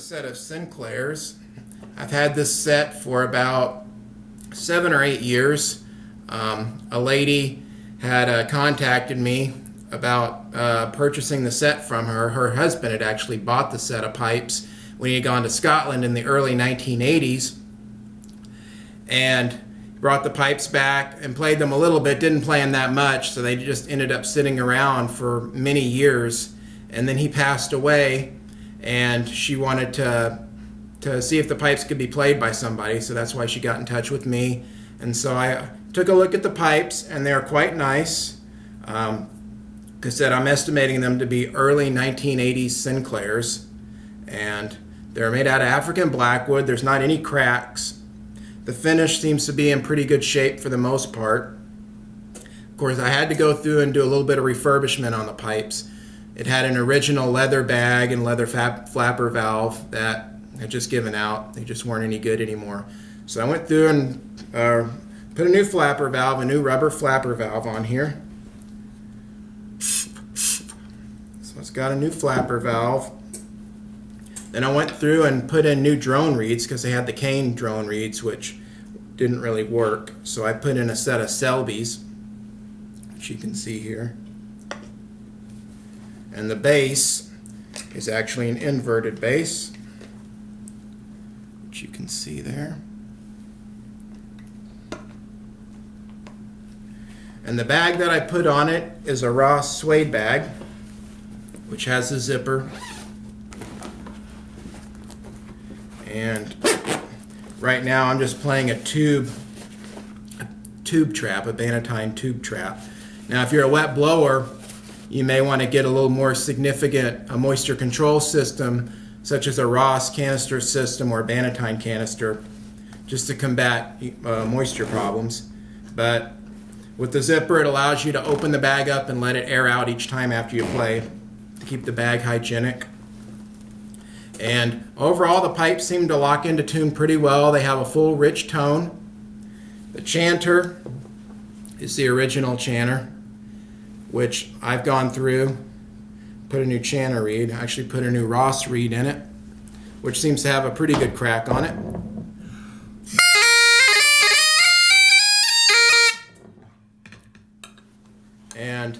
set of Sinclairs. I've had this set for about 7 or 8 years. A lady had contacted me about purchasing the set from her. Her husband had actually bought the set of pipes when he had gone to Scotland in the early 1980s, and brought the pipes back and played them a little bit, didn't play them that much, so they just ended up sitting around for many years. And then he passed away, and she wanted to see if the pipes could be played by somebody, so that's why she got in touch with me. And so I took a look at the pipes, and they're quite nice. Like I said, I'm estimating them to be early 1980s Sinclairs, and they're made out of African blackwood. There's not any cracks. The finish seems to be in pretty good shape for the most part. Of course, I had to go through and do a little bit of refurbishment on the pipes. It had an original leather bag and leather flapper valve that had just given out. They just weren't any good anymore. So I went through and put a new flapper valve, a new rubber flapper valve on here. So it's got a new flapper valve. Then I went through and put in new drone reeds because they had the cane drone reeds, which didn't really work. So I put in a set of Selby's, which you can see here. And the base is actually an inverted base, which you can see there. And the bag that I put on it is a Ross suede bag, which has a zipper. And right now I'm just playing a tube trap, a Bannatyne tube trap. Now if you're a wet blower, you may want to get a little more significant moisture control system, such as a Ross canister system or a Bannatyne canister, just to combat moisture problems. But with the zipper, it allows you to open the bag up and let it air out each time after you play to keep the bag hygienic. And overall, the pipes seem to lock into tune pretty well. They have a full rich tone. The chanter is the original chanter, which I've gone through, put a new chanter reed, actually put a new Ross reed in it, which seems to have a pretty good crack on it. And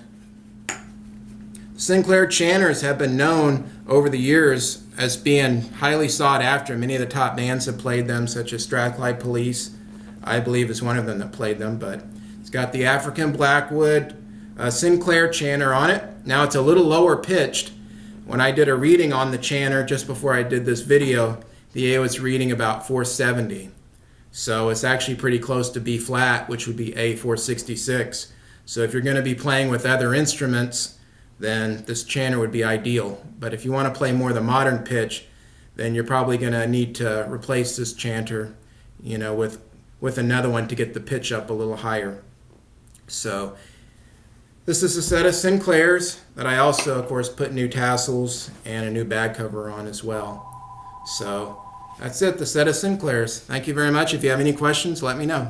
Sinclair chanters have been known over the years as being highly sought after. Many of the top bands have played them, such as Strathclyde Police, I believe, is one of them that played them. But it's got the African blackwood Sinclair chanter on it. Now it's a little lower pitched. When I did a reading on the chanter just before I did this video, the A was reading about 470. So it's actually pretty close to B flat, which would be A 466. So if you're going to be playing with other instruments, then this chanter would be ideal. But if you want to play more the modern pitch, then you're probably going to need to replace this chanter, you know, with another one to get the pitch up a little higher. So this is a set of Sinclairs that I also, of course, put new tassels and a new bag cover on as well. So that's it, the set of Sinclairs. Thank you very much. If you have any questions, let me know.